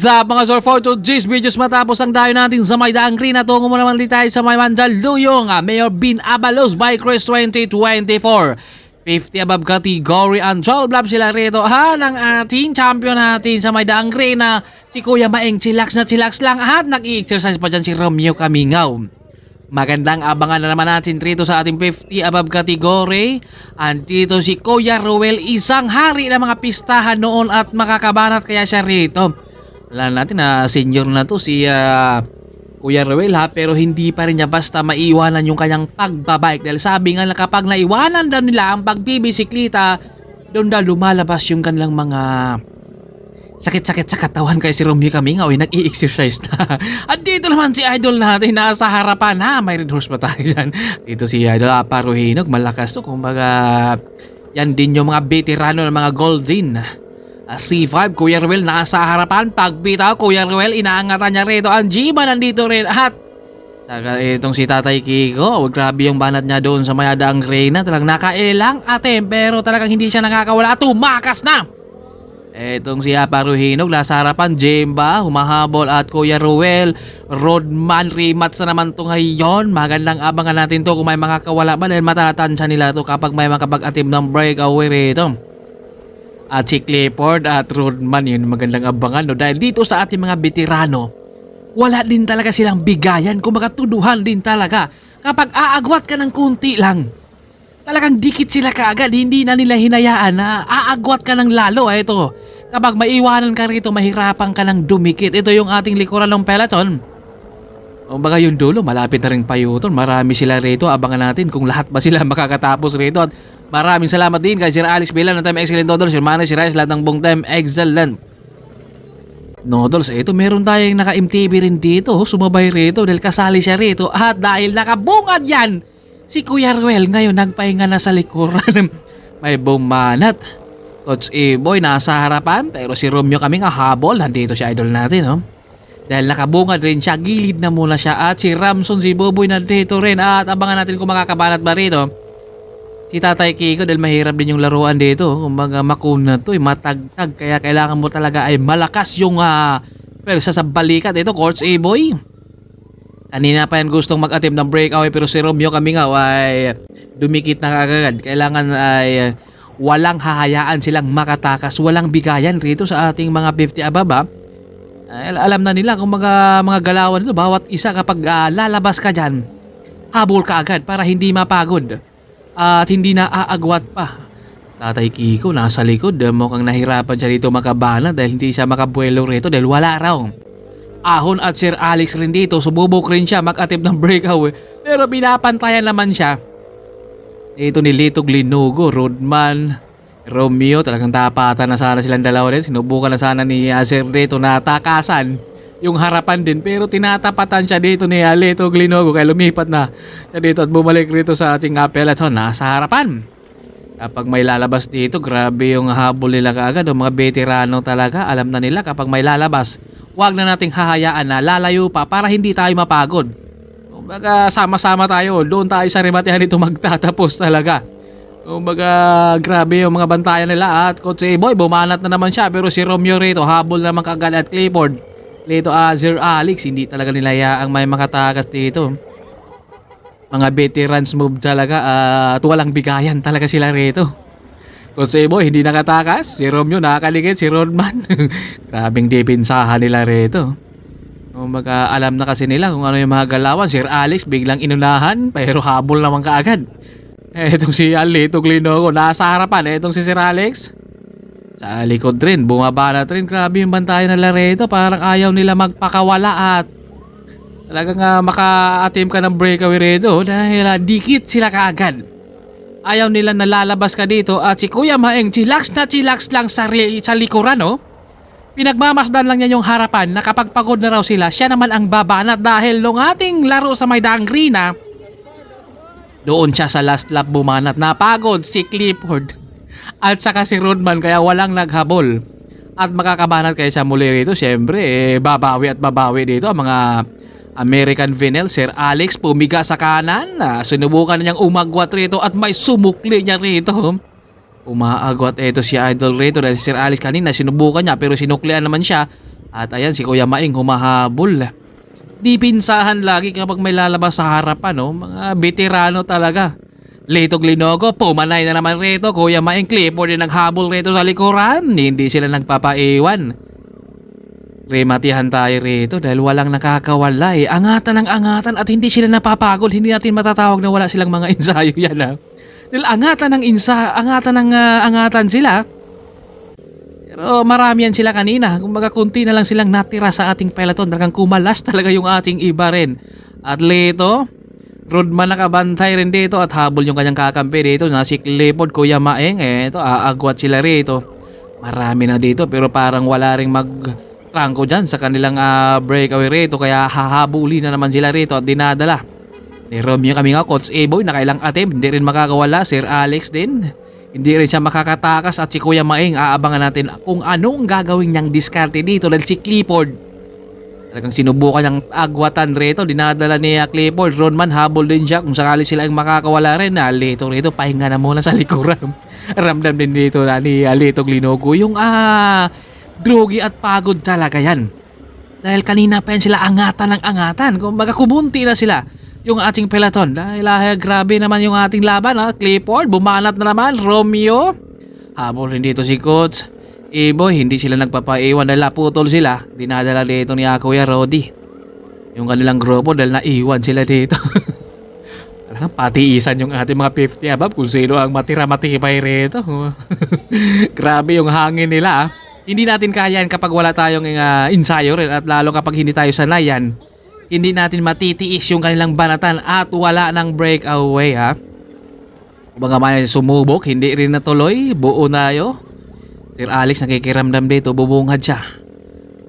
Sa mga Sir Fortune G's videos matapos ang dayo natin sa may daang green, tungo mo naman tayo sa may Mandaluyong Mayor Bin Abalos Bike Race 2024. 50 above category and 12 laps sila rito ng ating champion natin sa may daang green na si Kuya Maeng. Chillax na chillax lang at nag-i-exercise pa dyan si Romeo Kamingaw. Magandang abangan na naman natin rito sa ating 50 above category. Andito si Kuya Ruel, isang hari ng mga pistahan noon at makakabanat kaya siya rito. Alam natin na senior na to si Kuya Ruel pero hindi pa rin niya basta maiwanan yung kanyang pagbabike. Dahil sabi nga na kapag naiwanan daw nila ang pagbibisikleta, doon daw lumalabas yung kanilang mga sakit-sakit sa katawan. Kaya si Romeo Kamingaw nag-i-exercise na. At dito naman si idol natin nasa harapan may red horse pa tayo dyan. Dito si idol Aparuhinog, malakas to. Kumbaga yan din yung mga veterano ng mga Golden. C5, Kuya Ruel nasa harapan. Pagbitaw, Kuya Ruel inaangatan niya rito. Ang G-Man nandito rin. At saka itong si Tatay Kiko, grabe yung banat niya doon sa mayadaang Reyna. Talagang nakailang atem pero talagang hindi siya nakakawala. Tumakas na! Itong si Aparuhinog nasa harapan. Jemba, humahabol at Kuya Ruel. Roadman, rematch na naman to ngayon. Magandang abangan natin to kung may makakawala ba dahil matatansya nila to kapag may makapag-atim ng breakaway rito. At si Clifford at Roadman, yun magandang abangan dahil dito sa ating mga veterano, wala din talaga silang bigayan, kumbaga tuduhan din talaga. Kapag aagwat ka ng kunti lang, talagang dikit sila kaagad, hindi na nila hinayaan na aagwat ka ng lalo. Ito, kapag maiwanan ka rito, mahirapan ka ng dumikit. Ito yung ating likuran ng peloton. Kumbaga yung dulo, malapit na rin payuton. Marami sila rito. Abangan natin kung lahat ba sila makakatapos rito. At maraming salamat din kay Sir Alex Bilan ng Time Excellent Noodles, Sir Manny, Sir Reyes, lahat ng buong Time Excellent Noodles. Ito meron tayong naka-MTV rin dito. Sumabay rito dahil kasali siya rito. At dahil nakabungad yan, si Kuya Ruel ngayon nagpahinga na sa likuran. May bumanat. Coach E-Boy nasa harapan pero si Romeo Kaming habol. Nandito si idol natin. Dahil nakabungad rin siya, gilid na muna siya. At si Ramson, si Boboy nandito rin. At abangan natin kung makakabanat ba rito si Tatay Kiko dahil mahirap din yung laruan dito. Kumbaga makuna to, matagtag. Kaya kailangan mo talaga ay malakas yung persa sa balikat. Ito, Coach A-Boy. Kanina pa yan gustong mag-attempt ng breakaway pero si Romeo Kamingaw ay dumikit na kagad. Kailangan ay walang hahayaan silang makatakas. Walang bigayan rito sa ating mga 50 ababa. Alam na nila kung mga galawan nito, bawat isa kapag lalabas ka dyan, habol ka agad para hindi mapagod at hindi na aagwat pa. Tatay Kiko nasa likod, mukhang nahirapan siya dito makabana dahil hindi siya makabuelo rito dahil wala raw. Ahon at Sir Alex rin dito, sububok rin siya mag-attempt ng breakaway pero binapantayan naman siya. Ito ni Litog Linugo, Roadman, Romeo, talagang tapatan na sana silang dalawa rin. Sinubukan na sana ni Sir dito na takasan yung harapan din pero tinatapatan siya dito ni Litog Linugo kaya lumipat na siya dito at bumalik rito sa ating peloton nasa harapan. Kapag may lalabas dito, grabe yung habol nila kaagad. Ang mga veterano talaga, alam na nila kapag may lalabas, wag na nating hahayaan na lalayo pa para hindi tayo mapagod. Kumbaga sama-sama tayo, doon tayo sa rematehan nito magtatapos talaga. Kumbaga grabe yung mga bantayan nila at Coach A-Boy bumanat na naman siya pero si Romeo rito habol naman kagad at Clifford. Dito Sir Alex hindi talaga nila yaang may makatakas dito. Mga veterans move talaga at walang bigayan talaga sila rito. Coach A-Boy hindi nakatakas, si Romeo nakakaligid, si Rodman. Grabing depensahan nila rito. Kumbaga alam na kasi nila kung ano yung mga galawan. Sir Alex biglang inunahan pero habol naman kaagad. Etong si Litog Linugo nasa harapan. Etong si Sir Alex sa likod rin, bumabanat rin. Grabe yung bantayan nila rito, parang ayaw nila magpakawala at talagang maka-attempt ka ng breakaway rito dahil dikit sila kaagad. Ayaw nila nalalabas ka dito at si Kuya Maeng chillax na chillax lang sa likuran. Pinagmamasdan lang niya yung harapan na kapag pagod na raw sila, siya naman ang babanat dahil nung ating laro sa may daang green doon siya sa last lap bumanat. Napagod si Clifford at saka si Rodman kaya walang naghabol. At makakabanat kayo sa muli rito. Siyempre, babawi at babawi dito ang mga American Vinyl. Sir Alex pumiga sa kanan. Sinubukan niyang umagwat rito at may sumukli niya rito. Umaagwat ito si Idol rito dahil si Sir Alex kanina sinubukan niya pero sinuklian naman siya. At ayan, si Kuya Maing humahabol. Di pinsahan lagi kapag may lalabas sa harapan, no? Mga veterano talaga. Litog Linogo, pumanay na naman rito. Kuya Maing, Clifford din naghabol rito sa likuran. Hindi sila nagpapaiwan. Rematihan tayo rito dahil walang nakakawala eh. Angatan ng angatan at hindi sila napapagod. Hindi natin matatawag na wala silang mga ensayo yan ha. Dahil angatan ng angatan sila. Pero marami yan sila kanina. Kumbaga kunti na lang silang natira sa ating peloton. Talagang kumalas talaga yung ating iba rin. At Leto, Rodman nakabantay rin dito at habol yung kanyang kakampi dito na si Clifford, Kuya Maeng. Ito, aagwat sila rito. Marami na dito pero parang wala ring trangko dyan sa kanilang breakaway rito. Kaya hahabuli na naman sila rito at dinadala ni Romeo kami nga, Coach A-Boy, nakailang attempt. Hindi rin makakawala. Sir Alex din. Hindi rin siya makakatakas at si Kuya Maeng aabangan natin kung anong gagawin niyang diskarte dito dahil si Clifford talagang sinubukan niyang agwatan rito. Dinadala ni Clifford. Rodman habol din siya kung sakali sila ang makakawala rin. Lito rito pahinga na muna sa likuran. Ramdam din dito na ni Litog Linogo yung drogi at pagod talaga yan dahil kanina pa yan sila angatan ng angatan. Kumbaga kumunti na sila yung ating peloton dahil grabe naman yung ating laban. Clifford bumanat na naman. Romeo habol rin dito si Coach A-Boy. Hindi sila nagpapaiwan dahil naputol sila. Dinadala dito ni Kuya Rodi yung kanilang grupo dahil naiwan sila dito. Talagang patiisan yung ating mga 50 above kung sino ang matira-matibay rito. Grabe yung hangin nila. Hindi natin kaya yan kapag wala tayong ensayo rin at lalo kapag hindi tayo sanayan. Hindi natin matitiis yung kanilang banatan at wala ng breakaway ha. Kung mga may sumubok, hindi rin natuloy. Buo na yo. Sir Alex nakikiramdam dito, bubungad siya.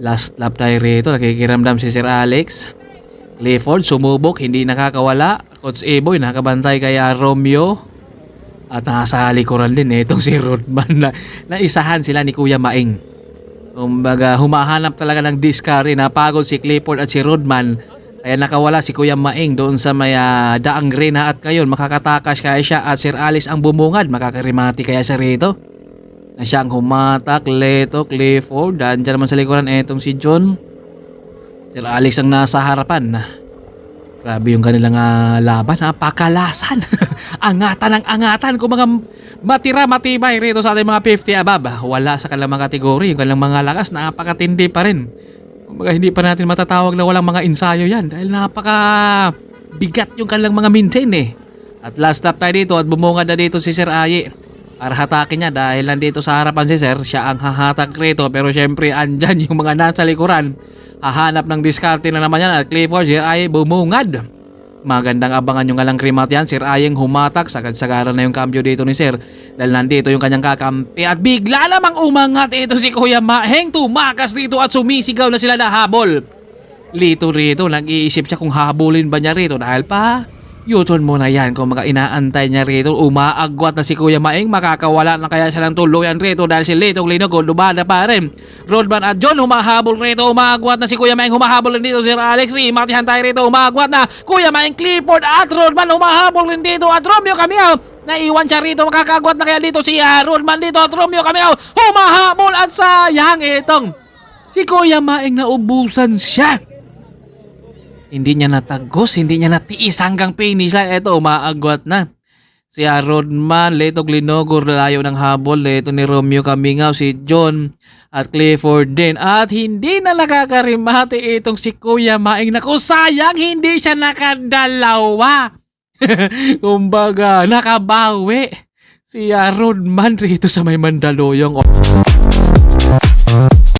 Last lap tayo rito, nakikiramdam si Sir Alex. Clifford sumubok, hindi nakakawala. Coach A-Boy nakabantay kaya Romeo. At nasa likuran din itong si Rodman na isahan sila ni Kuya Maeng. Kumbaga humahanap talaga ng discard. Napagod si Clifford at si Rodman. Kaya nakawala si Kuya Maeng doon sa may daang green at ngayon makakatakas kaya siya at Sir Alice ang bumungad. Makakarimati kaya siya rito. Na siyang humatak, Leto, Clifford. Diyan naman sa likuran itong si John. Sir Alice ang nasa harapan. Grabe yung kanilang laban, pakalasan. Angatan ng angatan. Kung mga matira-matibay rito sa ating mga 50 above. Wala sa kanilang mga kategory. Yung kanilang mga lakas, napakatindi pa rin. Kung hindi pa natin matatawag na walang mga ensayo yan. Dahil napaka-bigat yung kanilang mga maintain eh. At last stop tayo dito at bumungad na dito si Sir Aye. Para hatakin niya dahil nandito sa harapan si Sir. Siya ang hahatak rito. Pero syempre andyan yung mga nasa likuran. Hahanap ng diskarte na naman yan at Clifford, Sir Aye bumungad. Magandang abangan yung alang krimat yan. Sir Ayeng humatak, sagad-sagaran na yung cambio dito ni Sir. Dahil nandito yung kanyang kakampi at bigla namang umangat ito si Kuya Maeng. Tumakas dito at sumisigaw na sila na habol. Lito rito, nag-iisip siya kung habulin ba niya rito dahil pa U-turn muna yan kung mga inaantay niya rito. Umaagwat na si Kuya Maeng. Makakawala na kaya siya ng tuluyan rito dahil si Litong Linogo lumada pa rin. Rodman at John humahabol rito. Umaagwat na si Kuya Maeng. Humahabol rin dito si Alex. Matihan tayo rito. Umaagwat na Kuya Maeng, Clifford at Rodman. Humahabol rin dito at Romeo Camille. Naiwan siya rito. Makakagwat na kaya dito si Rodman dito at Romeo Camille. Humahabol at sayang itong si Kuya Maeng, naubusan siya. Hindi niya natagos, hindi niya natiis hanggang finish line. Ito, umaagwat na. Si Rodman, Letog Linogo, layo ng habol. Ito ni Romeo Camingaw, si John at Clifford din. At hindi na nakakarimate itong si Kuya Maeng. Naku, sayang, hindi siya nakadalawa. Kumbaga, nakabawi. Si Rodman rito sa may Mandaluyong.